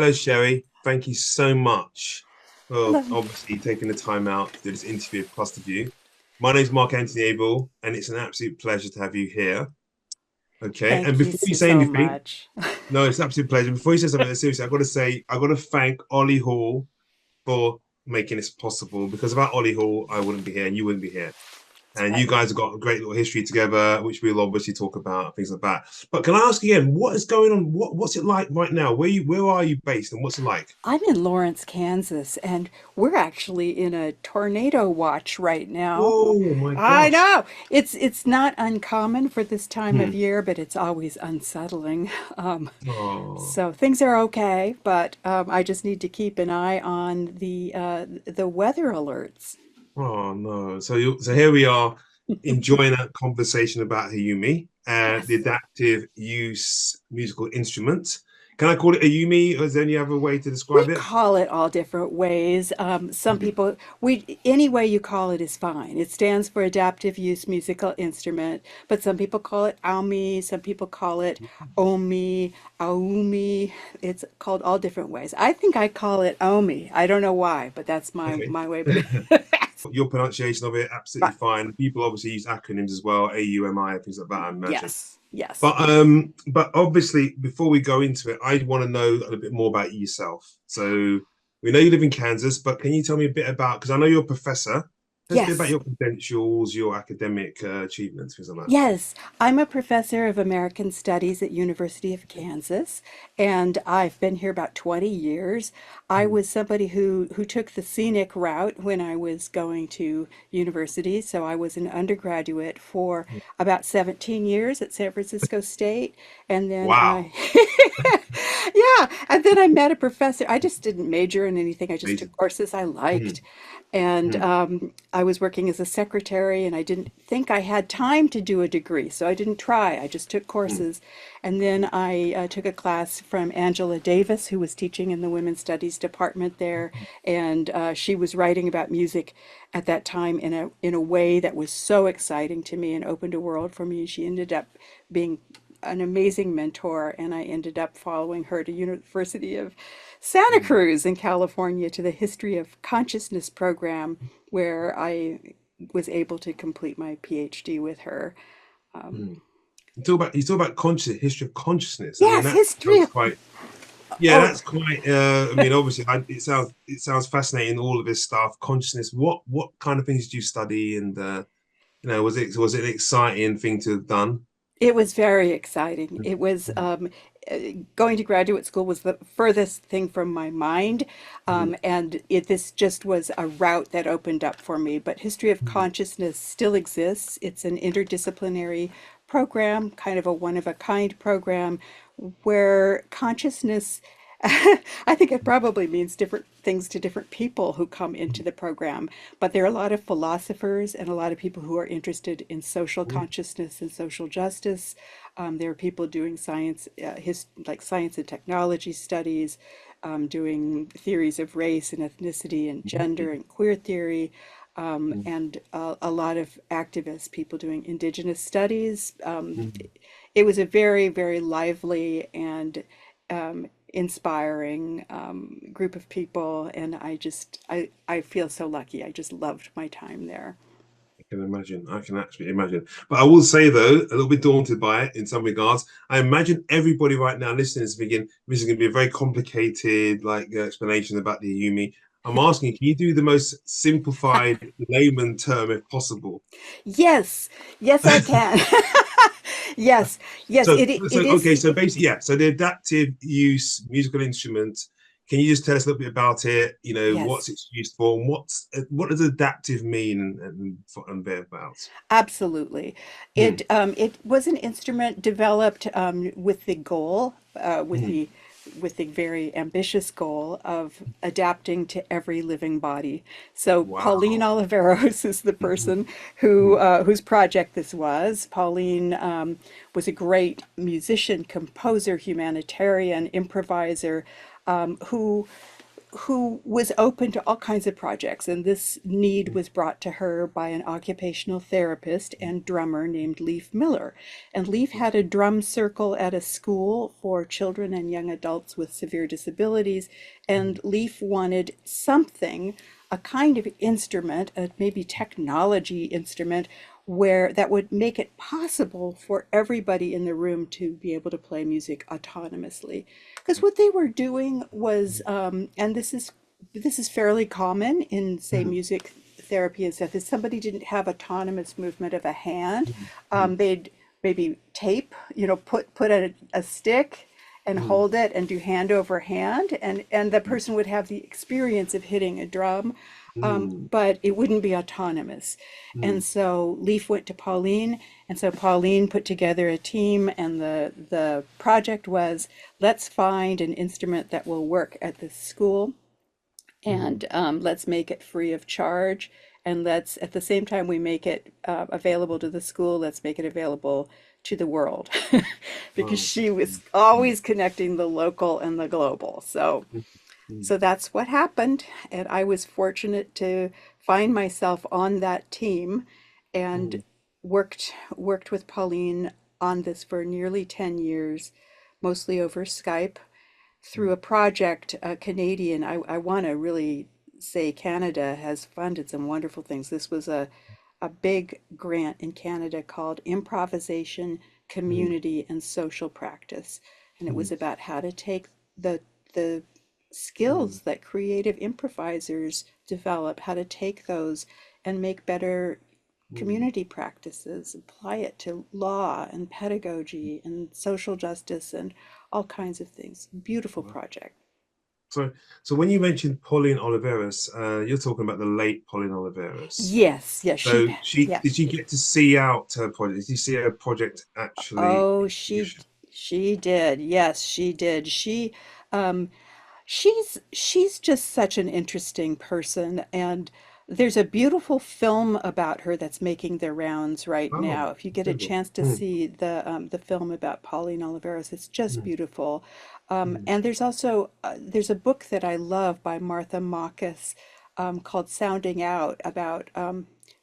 Hello, Sherry. Thank you so much for Hello. obviously taking the time out to do this interview with Clusterview. My name's Mark-Anthony Abel, and it's an absolute pleasure to have you here. Okay, and Thank you before you say so anything, much. no, it's an absolute pleasure. Before you say something, seriously, I got to thank Ollie Hall for making this possible. Because without Ollie Hall, I wouldn't be here, and you wouldn't be here. And you guys have got a great little history together, which we'll obviously talk about, things like that. But can I ask again, what is going on? What's it like right now? Where are you based, and what's it like? I'm in Lawrence, Kansas, and we're actually in a tornado watch right now. Oh my I gosh. know it's not uncommon for this time of Hmm. year, but it's always unsettling. Um, Oh, so things are okay, but I just need to keep an eye on the weather alerts. oh no. So here we are enjoying a conversation about AUMI and the Yes. adaptive use musical instrument. Can I call it AUMI, or is there any other way to We describe it? call it all different ways. Some Hmm. people, any way you call it is fine. It stands for Adaptive Use Musical Instrument, but some people call it AUMI, some people call it OMI, AUMI. It's called all different ways. I think I call it OMI. I don't know why, but that's Okay. my way. But Your pronunciation of it, absolutely but fine. People obviously use acronyms as well, AUMI, things like that, I imagine. yes, yes. But obviously, before we go into it, I want to know a little bit more about yourself. So we know you live in Kansas, but can you tell me a bit about, because I know you're a professor. Tell us a bit about Yes. your credentials, your academic achievements, things like that. Yes, I'm a professor of American Studies at University of Kansas, and I've been here about 20 years. I Mm, was somebody who took the scenic route when I was going to university, so I was an undergraduate for mm. about 17 years at San Francisco State, and then Wow, yeah, and then I met a professor. I just didn't major in anything. I just took amazing. courses I Mm, liked. And mm, I was working as a secretary, and I didn't think I had time to do a degree, so I didn't try. I just took mm, courses. And then I took a class from Angela Davis, who was teaching in the Women's Studies department there. And she was writing about music at that time in a way that was so exciting to me and opened a world for me. She ended up being an amazing mentor, and I ended up following her to University of Santa mm, Cruz in California to the History of Consciousness program, where I was able to complete my PhD with her. Um, mm. You talk about conscious history of consciousness. I mean, yes, that history sounds of, quite. Yeah, oh, that's quite. I mean, obviously, it sounds fascinating. All of this stuff, consciousness. What kind of things did you study, and was it an exciting thing to have done? it was very exciting. It was Mhm, going to graduate school was the furthest thing from my mind, mhm, and this just was a route that opened up for me. But History of mhm, Consciousness still exists. It's an interdisciplinary program, kind of a one of a kind program, where consciousness, I think it probably means different things to different people who come into the program. But there are a lot of philosophers and a lot of people who are interested in social mhm, consciousness and social justice. There are people doing science, like science and technology studies, doing theories of race and ethnicity and gender mhm, and queer theory, mhm, and a lot of activists, people doing indigenous studies. mhm. It was a very, very lively and inspiring group of people, and I feel so lucky. I just loved my time there. I can imagine. I can actually imagine. But I will say though, a little bit daunted by it in some regards. I imagine everybody right now listening is thinking this is going to be a very complicated, explanation about the Yumi. I'm asking, can you do the most simplified layman term if possible? Yes, yes, I can. Yes, yes, it is. Okay, so basically, yeah. So the adaptive use musical instrument. Can you just tell us a little bit about it? You know, what's Yes, it's used for, and what does adaptive mean, and thereabouts? absolutely. Hmm, It was an instrument developed with the goal, hmm. with the very ambitious goal of adapting to every living body. So Pauline Wow. Oliveros is the Mhm, person mhm, whose project this was. Pauline was a great musician, composer, humanitarian, improviser, who who was open to all kinds of projects. And this need was brought to her by an occupational therapist and drummer named Leif Miller. And Leif had a drum circle at a school for children and young adults with severe disabilities. And Leif wanted something, a kind of instrument, a maybe technology instrument, where that would make it possible for everybody in the room to be able to play music autonomously. Because what they were doing was, and this is fairly common in, say, music therapy and stuff, is somebody didn't have autonomous movement of a hand. They'd maybe tape, put a stick and hold it and do hand over hand, and the person would have the experience of hitting a drum, but it wouldn't be autonomous. And so Leif went to Pauline, and so Pauline put together a team, and the project was, let's find an instrument that will work at this school, and let's make it free of charge. And let's, at the same time we make it available to the school, let's make it available to the world, because she was always connecting the local and the global. So that's what happened. And I was fortunate to find myself on that team, and worked with Pauline on this for nearly 10 years, mostly over Skype, through a project, Canadian. I want to really say Canada has funded some wonderful things. This was a big grant in Canada called Improvisation, Community, and Social Practice. And it was about how to take the skills that creative improvisers develop, how to take those and make better community practices, apply it to law and pedagogy and social justice and all kinds of things. Beautiful project. So, so when you mentioned Pauline Olivieras, you're talking about the late Pauline Olivieras. Yes, yes, So yeah. did she get to see out her project? Did you see her project actually Oh, in fruition? she did. Yes, she did. Um, she's just such an interesting person, and there's a beautiful film about her that's making the rounds right Oh, now. If you get a incredible. chance to see the film about Pauline Oliveros, it's just Mm, beautiful. mm, And there's also there's a book that I love by Martha Marcus, called Sounding Out, about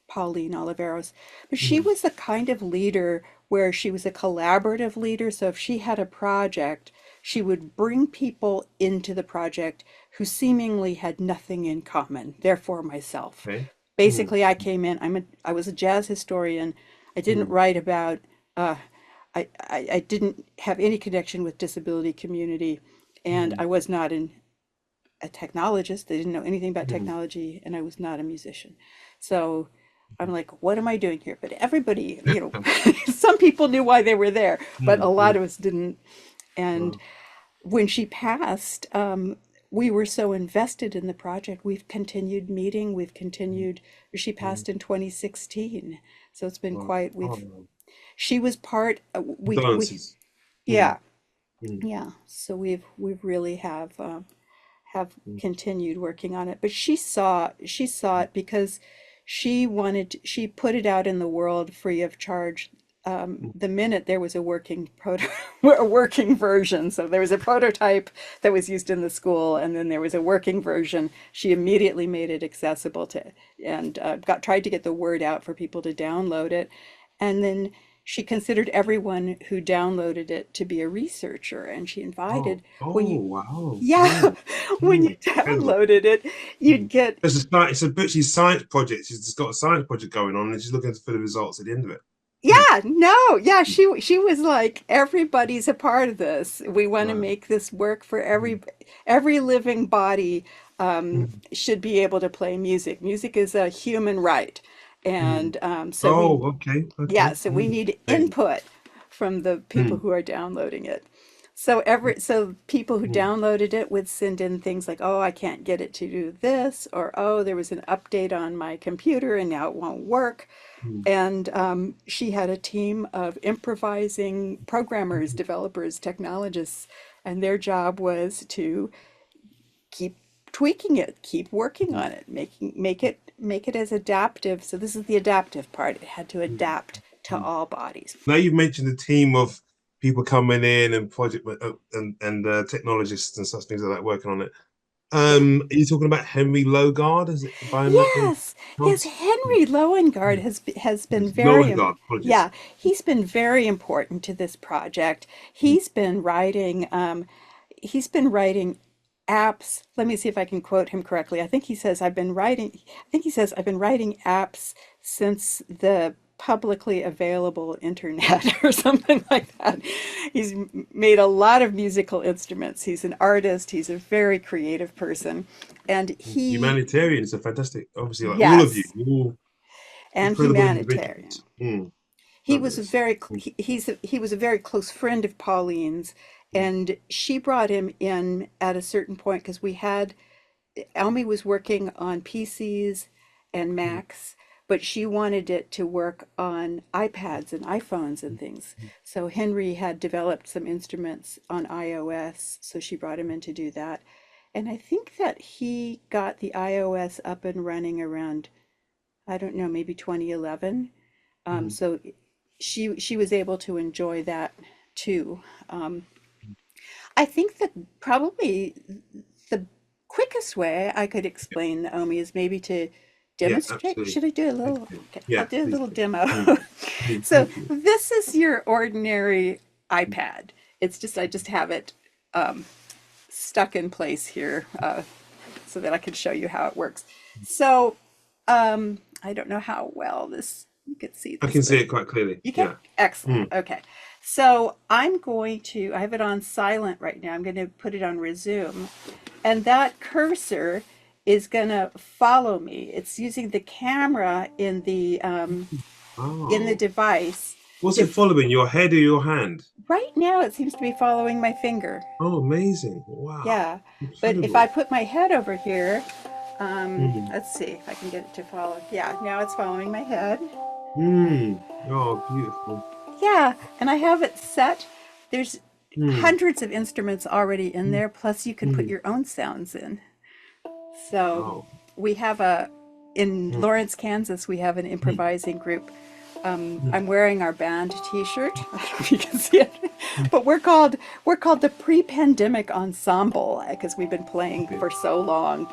Pauline Oliveros. But she mm, was the kind of leader where she was a collaborative leader. So if she had a project, she would bring people into the project who seemingly had nothing in common, therefore myself. okay. Mm, Basically, I came in, I was a jazz historian. I didn't mm, write about, uh, I didn't have any connection with disability community, and mm, I was not a technologist. They didn't know anything about mm, technology, and I was not a musician. So I'm like, what am I doing here? But everybody, some people knew why they were there, but a lot mm. of us didn't. And Wow. when she passed, we were so invested in the project. We've continued meeting. We've Mm, continued. She mm, passed in 2016, so it's been wow. quite. We've. Oh, She was part. We. condolences. Mm, Yeah, mm, yeah. So we've really have mm, continued working on it. But she saw it because she put it out in the world free of charge, mm, the minute there was a working a working version. So there was a prototype that was used in the school, and then there was a working version. She immediately made it accessible to, and got tried to get the word out for people to download it. And then she considered everyone who downloaded it to be a researcher, and she oh, invited, when oh, you wow. yeah, Mm, when you incredible. downloaded it, you'd Mm. get, It's a Butchie's science project. She's just got a science project going on, and she's looking for the results at the end of it. Mm, yeah, no, yeah, mm, she was like, everybody's a part of this. We want to wow. make this work for Mm, every living body, mm, should be able to play music. Music is a human right. mm. And Oh, okay, yeah, okay. so we Mm, need okay. input from the people Mm, who are downloading it. So people who mm, downloaded it would send in things like, "Oh, I can't get it to do this," or "Oh, there was an update on my computer and now it won't work." mm, And she had a team of improvising programmers, mm, developers, technologists, and their job was to keep tweaking it, keep working mm, on it, make it as adaptive. So this is the adaptive part. It had to mm, adapt to mm. all bodies. Now you've mentioned the team of people coming in and project and technologists and such things like that working on it. Are you talking about Henry Logard? Is it by any Yes, yes, chance? Henry Loengard Mm. has been Yes, very, Loengard. Apologies. yeah, he's been very important to this project. Mm. He's been writing apps. Let me see if I can quote him correctly. I think he says, I've been writing apps since the publicly available internet or something like that. Made a lot of musical instruments. He's an artist. He's a very creative person. And Humanitarian is a fantastic. Obviously, like all of you, yes, you're all and incredible humanitarian. individuals. Mm. He was a Fabulous. very Mm. he was a very close friend of Pauline's, and she brought him in at a certain point because we had Almy was working on PCs and Mm. Macs, but she wanted it to work on iPads and iPhones and things. So Henry had developed some instruments on iOS, so she brought him in to do that. And I think that he got the iOS up and running around, I don't know, maybe 2011. Mm. So she was able to enjoy that too. Um, I think that probably the quickest way I could explain Naomi is maybe to Yeah, demonstrate. absolutely. Should I do a Please little? do. Okay, I'll Yeah, do a please little do. Mm. demo. Mm. So Thank you. this is your ordinary iPad. It's just I just have it stuck in place here so that I can show you how it works. So I don't know how well this you can see I this, can see but it quite clearly. you can? Yeah. Excellent. Mm. Okay. So I have it on silent right now. I'm going to put it on resume. And that cursor is going to follow me. It's using the camera in the Oh, device what's it to, following? Your head or your hand? right now it seems to be following my finger. Oh, amazing. Wow. Yeah. But if I Incredible. put my head over here, Mm. let's see if I can get it to follow. Yeah, now it's following my head. Mm. Oh, beautiful. Yeah, and I have it set. There's Mm. hundreds of instruments already in Mm. there, plus you can put Mm. your own sounds in. So Oh. we have in Mm. Lawrence, Kansas, we have an Mm. improvising group. Mm. I'm wearing our band t-shirt. I don't know if you can see it, but we're called the Pre-Pandemic Ensemble because we've been playing Mm. for so long.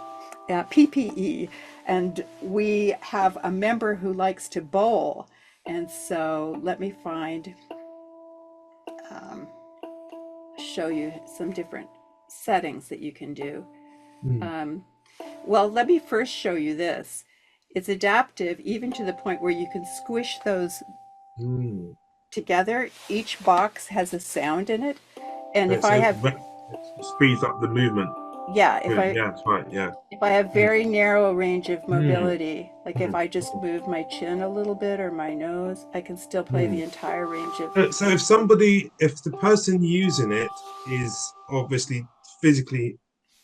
PPE, and we have a member who likes to bowl, and so let me find um, show you some different settings that you can do. Mm. Um, well, let me first show you this. It's adaptive even to the point where you can squish those Mm. together. Each box has a sound in it. And And if I have, it speeds up the movement. yeah, if Brilliant. I Yeah, that's right. Yeah. if I have Mm. very narrow range of Mm. mobility, like if Mm. I just move my chin a little bit or my nose, I can still play the Mm. entire range of. So if the person using it is obviously physically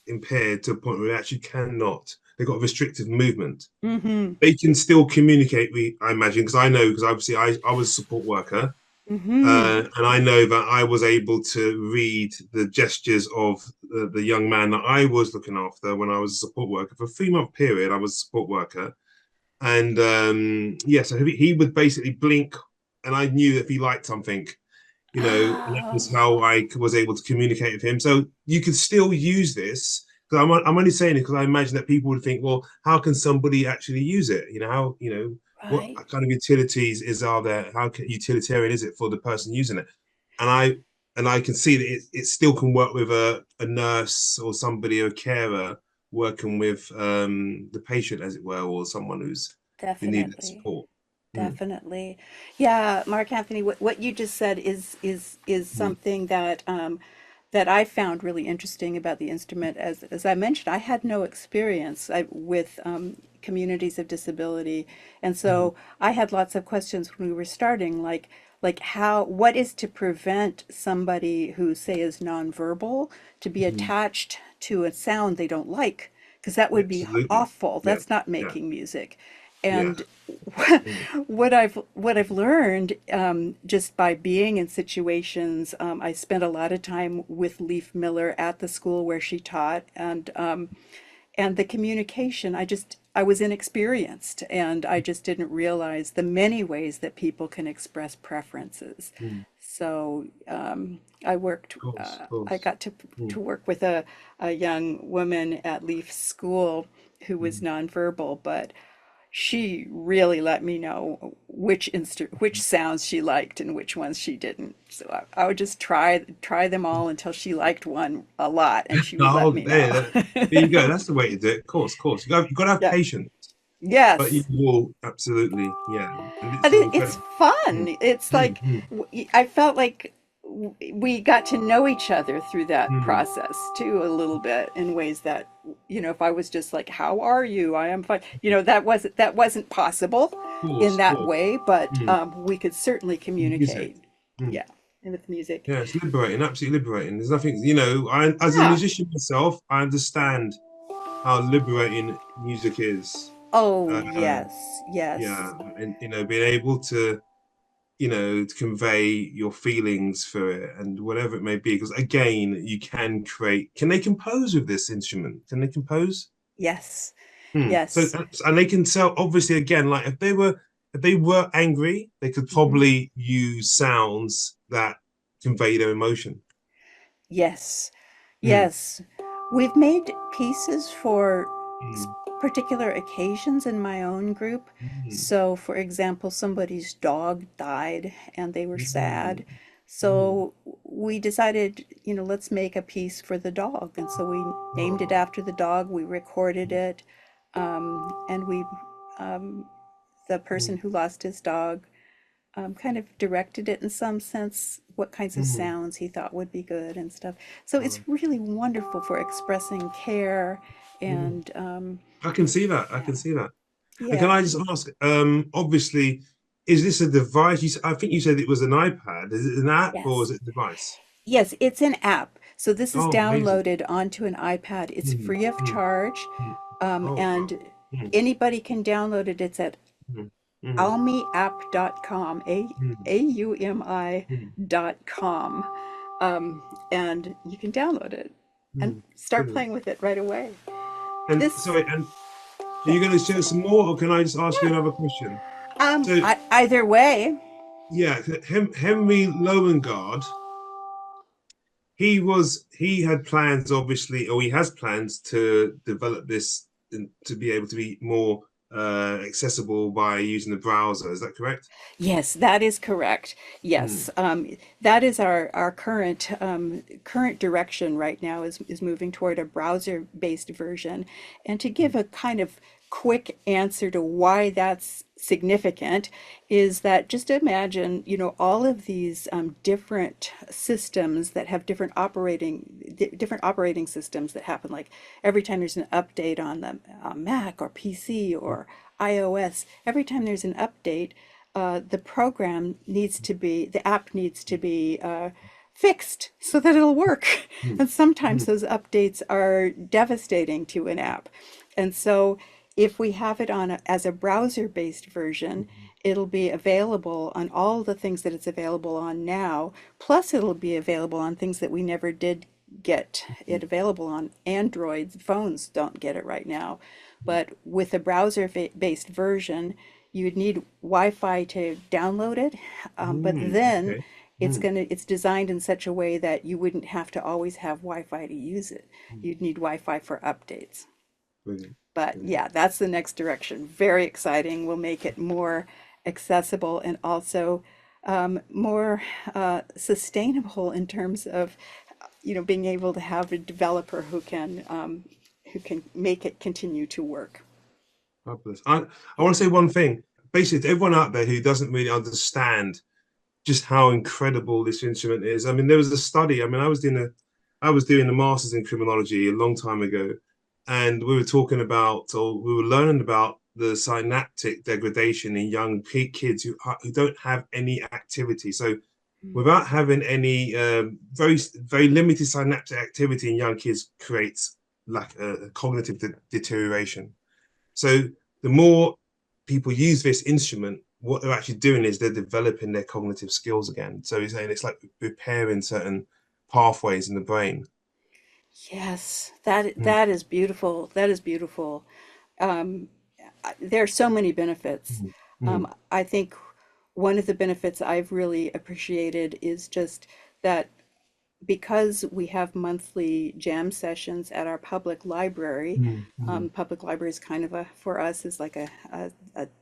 impaired to a point where they actually cannot, they've got restrictive movement, Mm-hmm. they can still communicate with, I imagine, because I know, because obviously I was a support worker, Mm-hmm. and I know that I was able to read the gestures of the young man that I was looking after when I was a support worker. For a 3 month period, I was a support worker. And yeah, so he would basically blink, and I knew if he liked something, and that was Oh, how I was able to communicate with him. So you could still use this. Because I'm only saying it because I imagine that people would think, well, how can somebody actually use it? What right. kind of utilities are there? How utilitarian is it for the person using it? And I can see that it still can work with a nurse or somebody, or a carer working with the patient, as it were, or someone who needs Definitely. support. Mm. Definitely. Yeah, Mark Anthony, what you just said is Mm. something that I found really interesting about the instrument. As I mentioned, I had no experience with communities of disability, and Mm. so I had lots of questions when we were starting, like what is to prevent somebody who, say, is nonverbal to be Mm. attached to a sound they don't like, because that would be Absolutely. awful. Yeah. That's not Yeah. making music. Yeah. And Mm. what I've learned just by being in situations, I spent a lot of time with Leaf Miller at the school where she taught, and the communication, I was inexperienced, and I just didn't realize the many ways that people can express preferences. Mm. So Of course, of I course. got to work with a young woman at Leaf School who was Mm. nonverbal, but she really let me know which sounds she liked and which ones she didn't. So I would just try them all until she liked one a lot, and she would let Oh, me know. there you go. That's the way to do it. Of course. You got to have Yeah. patience, but you Yes. will absolutely, yeah. And it's And an it's incredible. Mm, fun. It's mm, like mm, I felt like we got to know each other through that mm. process too, a little bit in ways that, if I was just like, "How are you? I am fine." That wasn't possible in Of that course. way, but Mm. we could certainly Music. communicate. Mm. Yeah, and with music. Yeah, it's liberating, absolutely liberating. There's nothing, as a Yeah. musician myself, I understand how liberating music is. Oh, Uh, yes. yeah, Yes. and being able to convey your feelings for it and whatever it may be. Because again, you can create. Can they compose with this instrument? Can they compose? Yes. So, Yes. and they can tell. Obviously, again, like if they were angry, they could Hmm. probably use sounds that convey their emotion. Yes. Mm, Yes. We've made pieces for mm, particular occasions in my own group. mm, So, for example, somebody's dog died and they were mm, sad. mm. So we decided, let's make a piece for the dog. And so we named it Oh, after the dog. We recorded mm, it. And the person mm, who lost his dog kind of directed it in some sense, what kinds of mm. sounds he thought would be good and stuff. So it's Oh, really wonderful for expressing care mm. and I can see that. I yeah, can see that. And can yeah, I just ask? Obviously, is this a device? I think you said it was an iPad. Is it an app or is yes, it a device? yes, it's an app. So this is Oh, amazing. downloaded onto an iPad. It's Mm, free of mm, charge, mm. Oh, wow. and Mm, anybody can download it. It's at mm, mm, aumiapp.com, mm, AUMI mm, dot com, and you can download it and mm. start Brilliant. playing with it right away. And This, sorry, and are yeah, you going to share some more, or can I just ask you yeah. another question? So, Either way, yeah, Henry Lowengard, he had plans, obviously, or he has plans to develop this and to be able to be more accessible by using the browser. Is that correct? yes, that is correct. Mm, Yes, that is our current direction right now is moving toward a browser-based version. And to give mm, a kind of quick answer to why that's significant is that just imagine, all of these different systems that have different operating systems that happen. Like every time there's an update on the Mac or PC mm, or iOS, every time there's an update, the app needs to be fixed so that it'll work. mm, And sometimes mm, those updates are devastating to an app. And so if we have it as a browser-based version, mm, it'll be available on all the things that it's available on now. Plus, it'll be available on things that we never did get mm, it available on. Android phones don't get it right now. But with a browser-based version, you'd need Wi-Fi to download it. But then okay. Mm, it's designed in such a way that you wouldn't have to always have Wi-Fi to use it. mm. You'd need Wi-Fi for updates. Brilliant. But Brilliant. yeah, that's the next direction. Very exciting. We'll make it more accessible and also more sustainable in terms of, being able to have a developer who can make it continue to work. Fabulous. I want Yeah. to say one thing. Basically, to everyone out there who doesn't really understand just how incredible this instrument is. I mean, there was a study. I mean, I was doing a master's in criminology a long time ago, and we were talking about, or we were learning about the synaptic degradation in young kids who don't have any activity. So, without having any very very limited synaptic activity in young kids creates like a cognitive deterioration. So the more people use this instrument, what they're actually doing is they're developing their cognitive skills again. So he's saying it's like repairing certain pathways in the brain. Yes, Mm, that is beautiful. That is beautiful. Um, there are so many benefits. mm, mm, I think one of the benefits I've really appreciated is just that because we have monthly jam sessions at our public library. mm, mm, Public library is kind of a, for us, is like a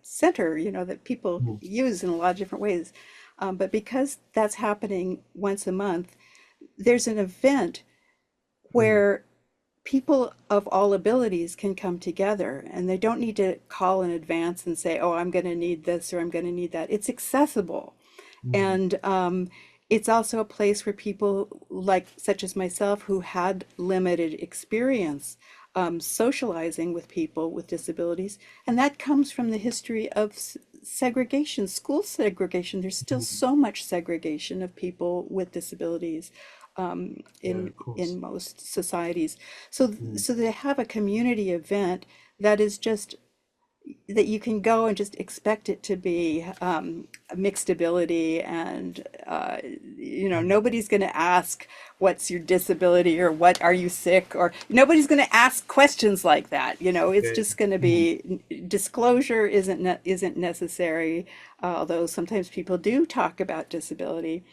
center, you know, that people mm, use in a lot of different ways. But because that's happening once a month, there's an event mm. where people of all abilities can come together and they don't need to call in advance and say, oh, I'm going to need this or I'm going to need that. It's accessible. Mm, And it's also a place where people like, such as myself, who had limited experience socializing with people with disabilities. And that comes from the history of segregation, school segregation. There's still mm. so much segregation of people with disabilities Yeah, of in course. most societies. So, Mm, so they have a community event that is just that you can go and just expect it to be mixed ability and you know, mm. nobody's going to ask what's your disability or what are you sick, or nobody's going to ask questions like that. You know, it's Yeah. just going to Mm, be disclosure isn't necessary, although sometimes people do talk about disability.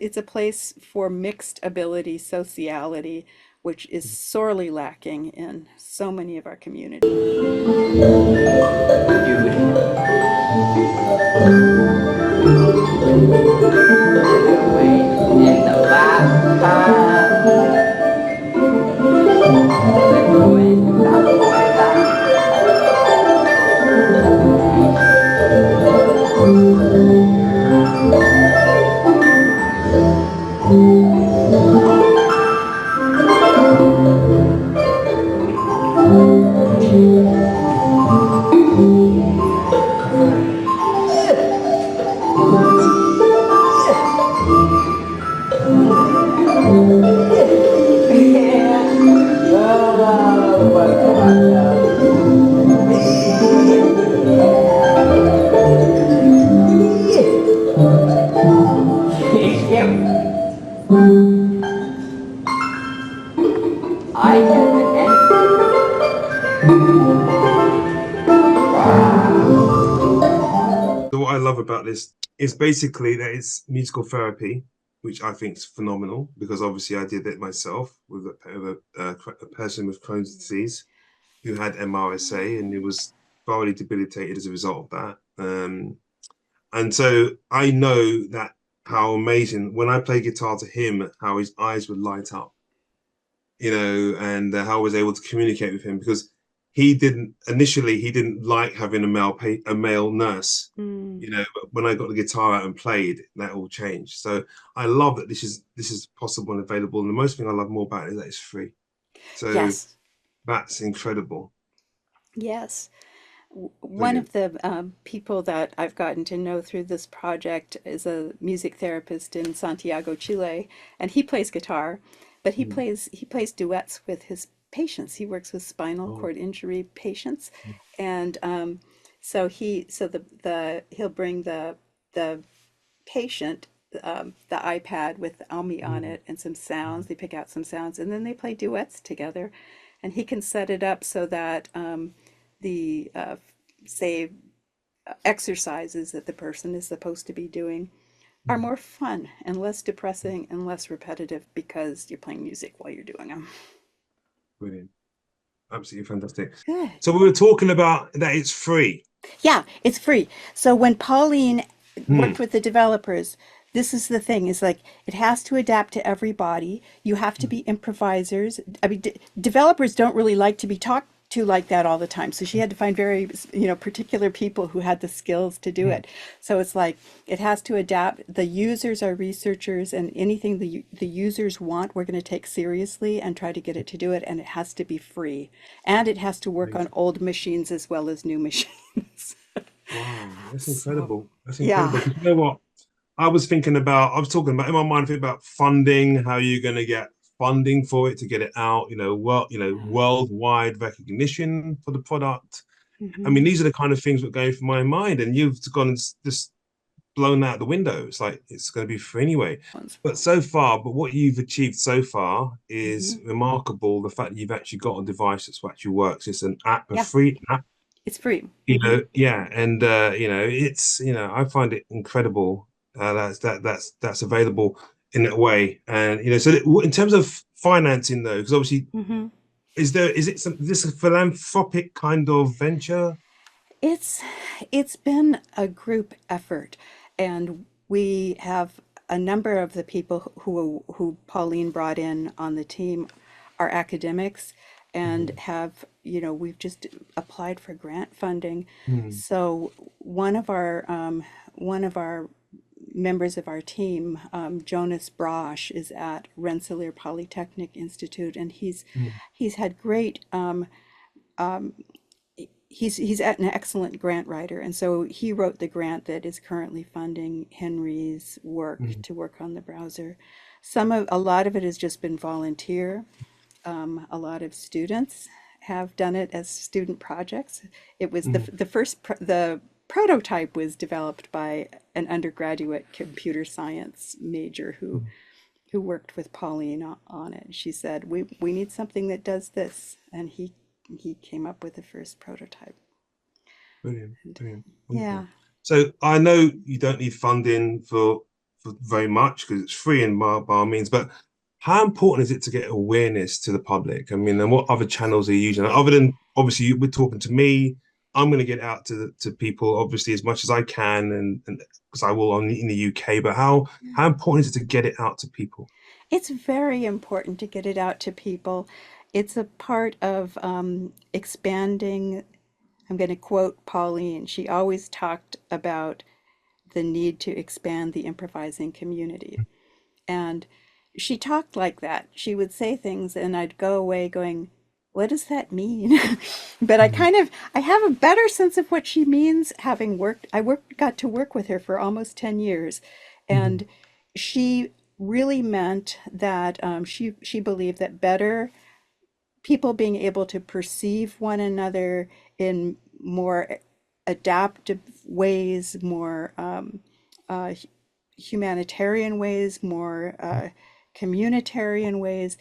It's a place for mixed ability sociality, which is mm. sorely lacking in so many of our communities. So what I love about this is basically that it's musical therapy, which I think is phenomenal because obviously I did it myself with a person with Crohn's disease who had MRSA and he was thoroughly debilitated as a result of that. And so I know that how amazing when I play guitar to him, how his eyes would light up, and how I was able to communicate with him because he didn't like having a male nurse, Mm. but when I got the guitar out and played, that all changed. So I love that this is possible and available. And the most thing I love more about it is that it's free. So Yes, that's incredible. yes. One Brilliant. of the people that I've gotten to know through this project is a music therapist in Santiago, Chile, and he plays guitar, but Mm. he plays duets with his patients. He works with spinal Oh, cord injury patients, mm, and so the he'll bring the patient the iPad with AUMI on mm, it and some mm, sounds. They pick out some sounds and then they play duets together. And he can set it up so that the, say, exercises that the person is supposed to be doing are mm. more fun and less depressing and less repetitive because you're playing music while you're doing them. Brilliant. Absolutely fantastic. Good. So we were talking about that it's free. Yeah, it's free. So when Pauline Mm, worked with the developers, this is the thing, is like it has to adapt to everybody. You have to be mm, improvisers. I mean, developers don't really like to be talked to like that all the time. So she mm, had to find very, particular people who had the skills to do mm. it. So it's like it has to adapt. The users are researchers, and anything the users want, we're going to take seriously and try to get it to do it. And it has to be free, and it has to work on Amazing. old machines as well as new machines. Wow, that's So, incredible. That's yeah. incredible. Because you know what? I was talking about in my mind thinking about funding, how you're going to get funding for it to get it out, worldwide recognition for the product. I mean, Mhm. these are the kind of things that go through my mind, and you've gone and just blown out the window. It's like it's going to be free anyway. Ones. But so far, but what you've achieved so far Hmm. is remarkable. The fact that you've actually got a device that's actually works. It's an app, a Yeah, free app, it's free. you Hmm. know, yeah, and it's I find it incredible that's available in that way, and so in terms of financing though, because obviously, Hmm. is this a philanthropic kind of venture? It's it's been a group effort, and we have a number of the people who Pauline brought in on the team are academics and Mhm. have, we've just applied for grant funding. Mhm. So one of our members of our team, Jonas Brosh, is at Rensselaer Polytechnic Institute, and Mhm. he's had great he's an excellent grant writer, and so he wrote the grant that is currently funding Henry's work Mhm. to work on the browser. A lot of it has just been volunteer. A lot of students have done it as student projects. It was Mhm. the prototype was developed by an undergraduate computer science major who worked with Pauline on it. She said, we need something that does this, and he came up with the first prototype. Brilliant, And brilliant, yeah, wonderful. So I know you don't need funding for very much because it's free in by all means, but how important is it to get awareness to the public? I mean, and what other channels are you using? Other than obviously we're talking to me, I'm going to get out to people obviously as much as I can, and because I will in the UK. But how important is it to get it out to people? it's very important to get it out to people. It's a part of expanding. I'm going to quote Pauline. She always talked about the need to expand the improvising community. And she talked like that. She would say things, and I'd go away going, what does that mean? But Mhm. I have a better sense of what she means having got to work with her for almost 10 years. Mhm. And she really meant that she believed that better people being able to perceive one another in more adaptive ways, more uh, humanitarian ways, more communitarian ways,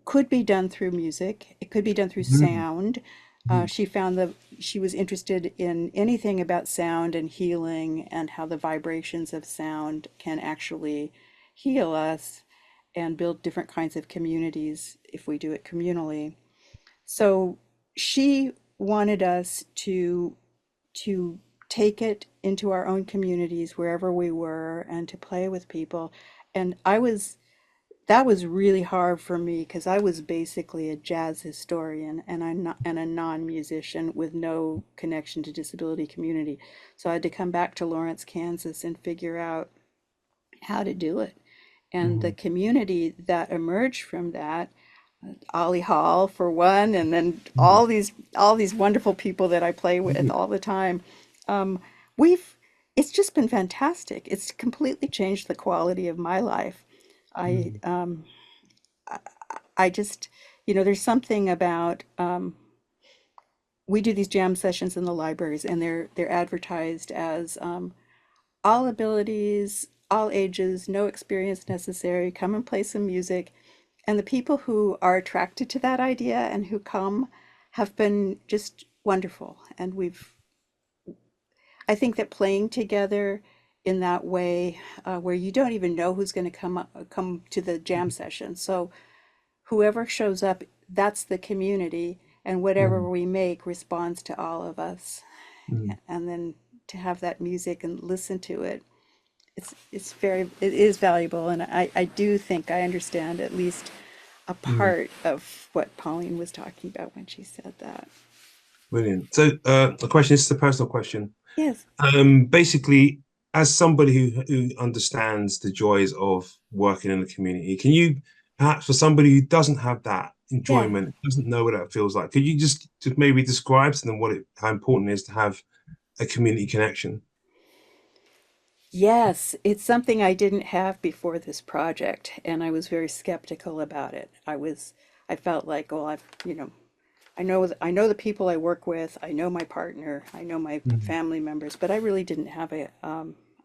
could be done through music. It could be done through Mhm. sound. Mhm. She found that she was interested in anything about sound and healing and how the vibrations of sound can actually heal us and build different kinds of communities if we do it communally. So she wanted us to take it into our own communities wherever we were and to play with people. And that was really hard for me because I was basically a jazz historian and I'm not and a non-musician with no connection to disability community. So I had to come back to Lawrence, Kansas and figure out how to do it. And the Mhm. community that emerged from that, Ollie Hall for one, and then Mhm. all these wonderful people that I play with Mhm. all the time. Um, we've it's just been fantastic. It's completely changed the quality of my life. I Mhm. I just there's something about we do these jam sessions in the libraries, and they're advertised as all abilities, all ages, no experience necessary. Come and play some music. And the people who are attracted to that idea and who come have been just wonderful. And I think that playing together in that way, where you don't even know who's going to come to the jam session. So whoever shows up, that's the community, and whatever Mhm. we make responds to all of us. Mhm. And then to have that music and listen to it, it is valuable, and I do think I understand at least a Mhm. part of what Pauline was talking about when she said that. Brilliant. So, a question. This is a personal question. Yes. Basically, as somebody who understands the joys of working in the community, can you perhaps for somebody who doesn't have that Yeah. enjoyment, doesn't know what that feels like, could you just maybe describe to them how important it is to have a community connection? Yes, it's something I didn't have before this project, and I was very skeptical about it. I felt like, well, I know the people I work with, I know my partner, I know my Mhm. family members, but I really didn't have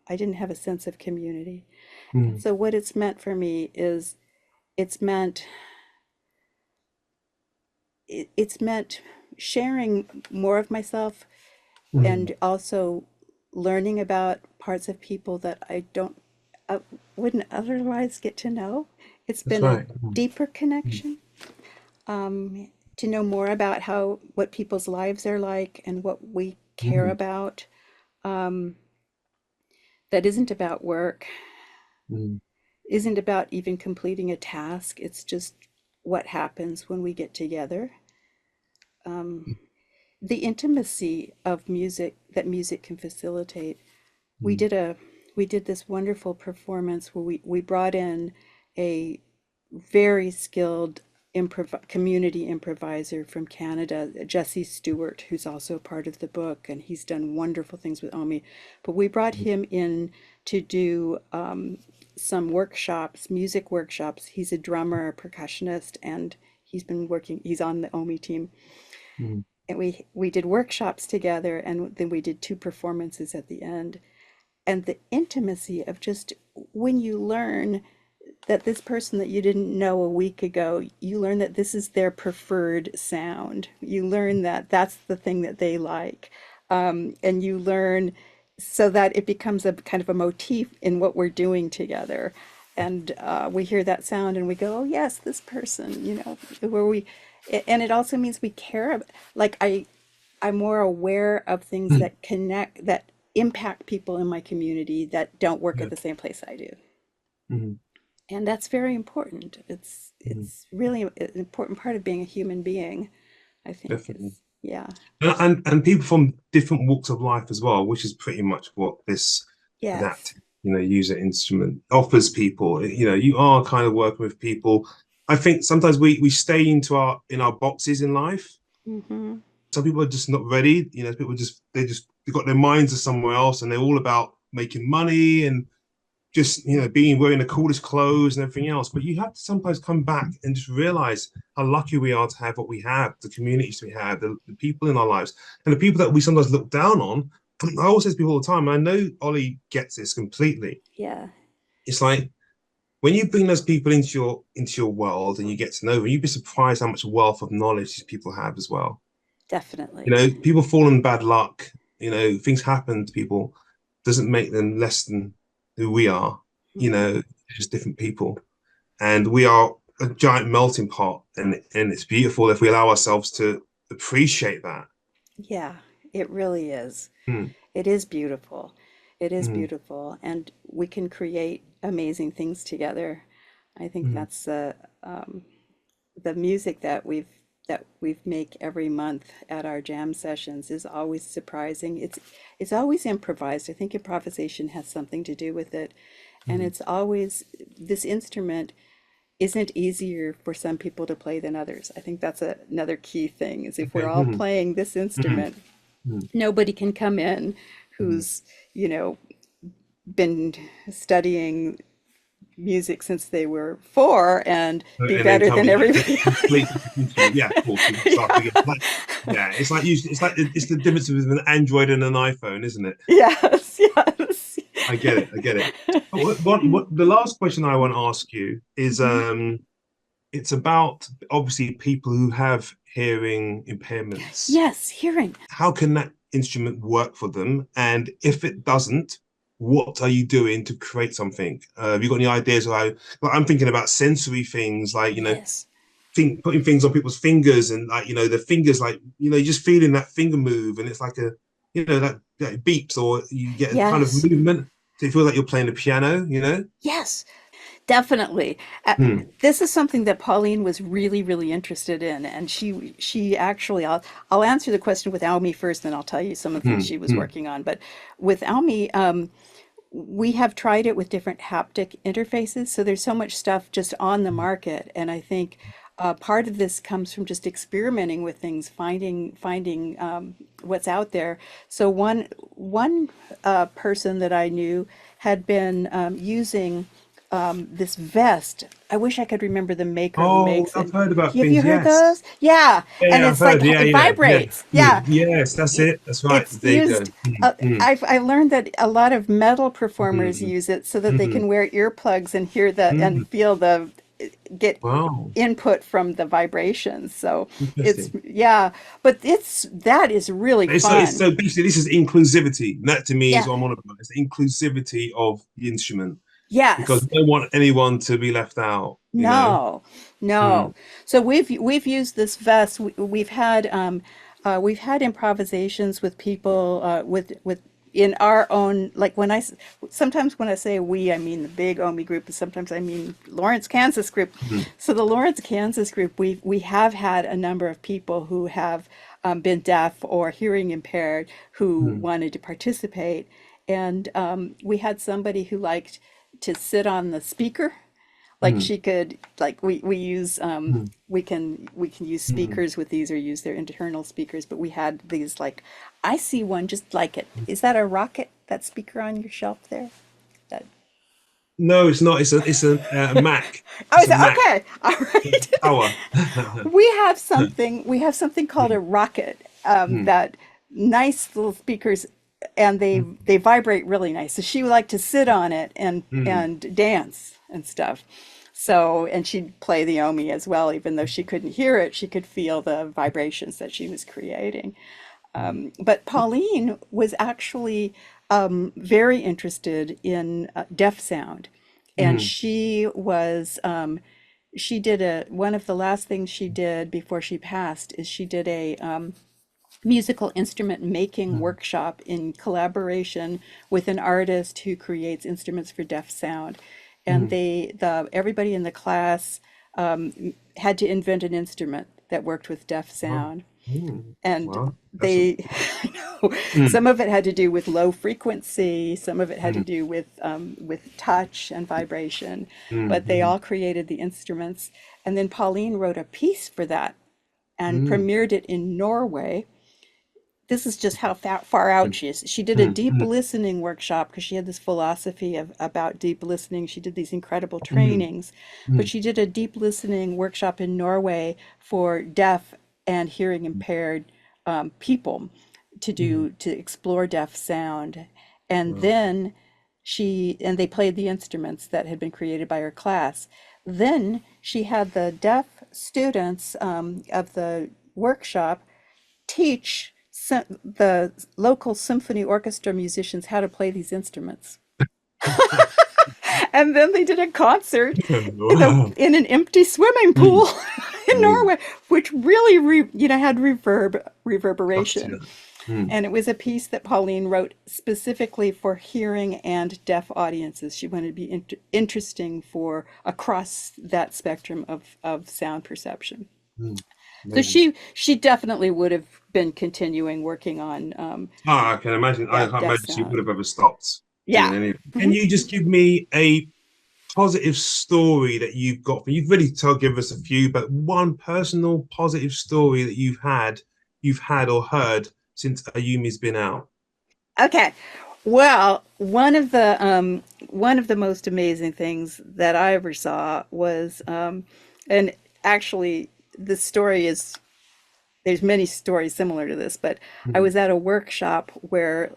I didn't have a sense of community. And Mm, so what it's meant for me is it's meant it's meant sharing more of myself mm. and also learning about parts of people that I wouldn't otherwise get to know. It's That's been a right. Mm, deeper mm, connection, to know more about how what people's lives are like and what we care mm, about. That isn't about work, mm, isn't about even completing a task. It's just what happens when we get together. The intimacy of music that music can facilitate. We mm, did a we did this wonderful performance where we brought in a very skilled community improviser from Canada, Jesse Stewart, who's also part of the book, and he's done wonderful things with AUMI. But we brought him in to do some workshops, music workshops. He's a drummer, a percussionist, and he's on the AUMI team. mm, And we did workshops together, and then we did two performances at the end. And the intimacy of just when you learn that this person that you didn't know a week ago, you learn that this is their preferred sound. You learn that that's the thing that they like. And you learn so that it becomes a kind of a motif in what we're doing together. And we hear that sound and we go, oh, yes, this person, where and it also means we care. Like I'm more aware of things mm, that connect, that impact people in my community that don't work yeah, at the same place I do. mm, And that's very important. It's mm, it's really an important part of being a human being, I think definitely. is, yeah. And people from different walks of life as well, which is pretty much what this Yes. adaptive, user instrument offers people. You are kind of working with people. I think sometimes we stay in our boxes in life. Hmm. Some people are just not ready. People they got their minds are somewhere else, and they're all about making money and just being wearing the coolest clothes and everything else. But you have to sometimes come back and just realize how lucky we are to have what we have, the communities we have, the people in our lives, and the people that we sometimes look down on. I always say to people all the time, and I know Ollie gets this completely. Yeah, It's like when you bring those people into your world and you get to know them, you'd be surprised how much wealth of knowledge these people have as well. definitely. People fall in bad luck. Things happen to people. Doesn't make them less than who we are. Hmm. Just different people, and we are a giant melting pot, and it's beautiful if we allow ourselves to appreciate that. Yeah, it really is. Mm, It is beautiful. It is mm, beautiful. And we can create amazing things together. I think mm. that's the music that we make every month at our jam sessions is always surprising. It's always improvised. I think improvisation has something to do with it. And Mm. it's always this instrument isn't easier for some people to play than others. I think that's another key thing is if we're Okay. all playing this Mm, instrument, mm, nobody can come in mm. who's, been studying music since they were 4 and be And then better come than in like everybody complete else. different instrument. Yeah, of course. You start Yeah. again. Yeah, it's the difference with an Android and an iPhone, isn't it? Yes, yes. I get it. I get it. What the last question I want to ask you is Mhm. it's about obviously people who have hearing impairments. Yes, hearing. How can that instrument work for them? And if it doesn't, what are you doing to create something? Have you got any ideas? Like I'm thinking about sensory things, like Yes. putting things on people's fingers, and like the fingers, like you're just feeling that finger move, and it's like a that beeps, or you get a kind of Yes. movement, so you feel like you're playing the piano. Yes. Definitely. Hmm. This is something that Pauline was really, really interested in, and she actually I'll answer the question with AUMI first, then I'll tell you some of the things Hmm. she was Hmm. working on. But with AUMI, we have tried it with different haptic interfaces, so there's so much stuff just on the market, and I think part of this comes from just experimenting with things, finding what's out there. So one person that I knew had been using this vest. I wish I could remember the maker who Oh, makes I've it. heard about Have you things. heard Yes. those? Yeah, and Yeah, I've it's like heard. Yeah, it yeah, yeah. vibrates. Yeah, Yes, that's it, it. That's right. it's There you go. used. I learned that a lot of metal performers Mm, use it so that they mm, can wear earplugs and hear the and mm. feel the get Wow, input from the vibrations. So it's interesting. yeah, but that is really It's fun. so basically this is inclusivity. And that to me is Yeah. what I'm on about. It's the inclusivity of the instrument because Yes. we don't want anyone to be left out, you know? No, no. Mm, So we've used this vest. We've had improvisations with people with in our own like sometimes when I say we, I mean the big OMI group, and sometimes I mean Lawrence, Kansas group. mm, So the Lawrence, Kansas group, we have had a number of people who have been deaf or hearing impaired who mm, wanted to participate, and we had somebody who liked to sit on the speaker like mm, she could like we use mm, we can use mm, speakers with these or use their internal speakers, but we had these like I see one just like it. Is that a rocket, that speaker on your shelf there? That No, it's not. A Mac. oh, It's is a it Mac okay? All right. power. We have something called a rocket Mm, that nice little speakers and they mm, they vibrate really nice. So she would like to sit on it mm, and dance and stuff. So and she'd play the Omi as well, even though she couldn't hear it, she could feel the vibrations that she was creating. mm, But Pauline was actually very interested in deaf sound, and mm, she did one of the last things she did before she passed is she did a musical instrument making mm, workshop in collaboration with an artist who creates instruments for deaf sound. And mm. everybody in the class had to invent an instrument that worked with deaf Wow. sound. Mm, And wow. That's they, I know, mm, some of it had to do with low frequency, some of it had to mm, do with touch and vibration, mm, but they mm, all created the instruments. And then Pauline wrote a piece for that and mm, premiered it in Norway. This is just how far out mm, she is. She did a mm, deep mm, listening workshop because she had this philosophy about deep listening. She did these incredible mm, trainings, but mm, she did a deep listening workshop in Norway for deaf and hearing mm, impaired people mm. to explore deaf sound. And Wow. then they played the instruments that had been created by her class. Then she had the deaf students of the workshop teach the local symphony orchestra musicians how to play these instruments. And then they did a concert Wow. in an empty swimming pool Mm, in amazing. Norway, which really had Gotcha. reverberation. Mm, And it was a piece that Pauline wrote specifically for hearing and deaf audiences. She wanted to be interesting for across that spectrum of sound perception. mm. So Amazing. she definitely would have been continuing working on Ah, I can imagine. I can't deaf imagine she would sound. have ever stopped doing Yeah. any. Can Mhm. you just give me a positive story that you've got? You've really told give us a few, but one personal positive story that you've had or heard since Ayumi's been out. Okay. Well, one of the most amazing things that I ever saw was and actually the story is there's many stories similar to this, but I Mm, was at a workshop where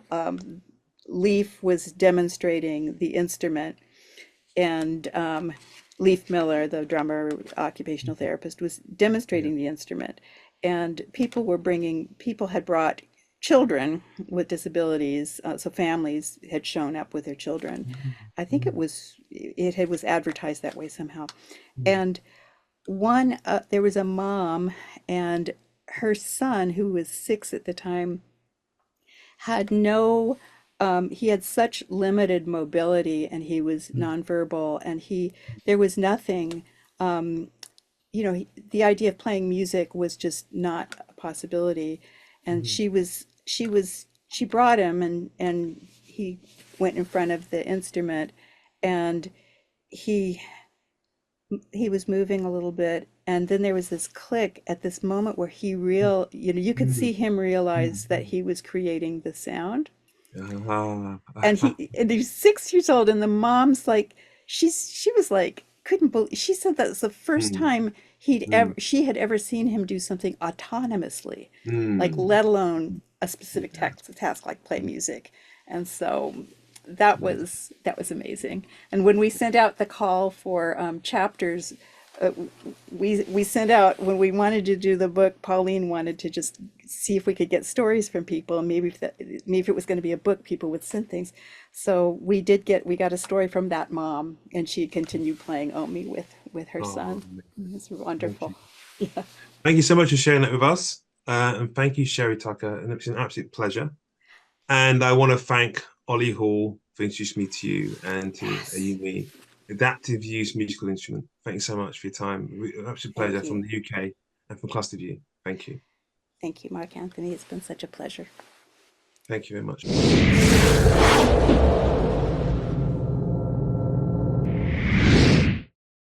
Leaf was demonstrating the instrument and Leaf Miller, the drummer, occupational therapist, was yeah. demonstrating the instrument, and people had brought children with disabilities, so families had shown up with their children. Mm, I think mm, it was advertised that way somehow, mm, and there was a mom and her son who was 6 at the time had no he had such limited mobility and he was mm, nonverbal and there was nothing the idea of playing music was just not a possibility, and mm, she brought him and he went in front of the instrument and he he was moving a little bit, and then there was this click at this moment where you could mm, see him realize that mm, he was creating the sound. mm. And he's 6 years old, and the mom's like, she was like, couldn't believe, she said that was the first Mm, time mm, she had ever seen him do something autonomously, like mm. let alone a specific Yeah. task like play Mm, music. And so amazing. that was amazing. And when we sent out the call for chapters, uh, we sent out when we wanted to do the book. Pauline wanted to just see if we could get stories from people, and maybe if it was going to be a book, people would send things. So we got a story from that mom, and she continued playing Omi with her Oh, son. It was thank wonderful. you. Yeah. Thank you so much for sharing that with us. And thank you, Sherrie Tucker. And it's an absolute pleasure. And I want to thank Ollie Hall for introducing me to you and to Yes. AUMI, Adaptive Use Musical Instrument. Thank you so much for your time. Absolute pleasure Thank you. from the UK and from Clusterview. Thank you. Thank you, Mark Anthony. It's been such a pleasure. Thank you very much.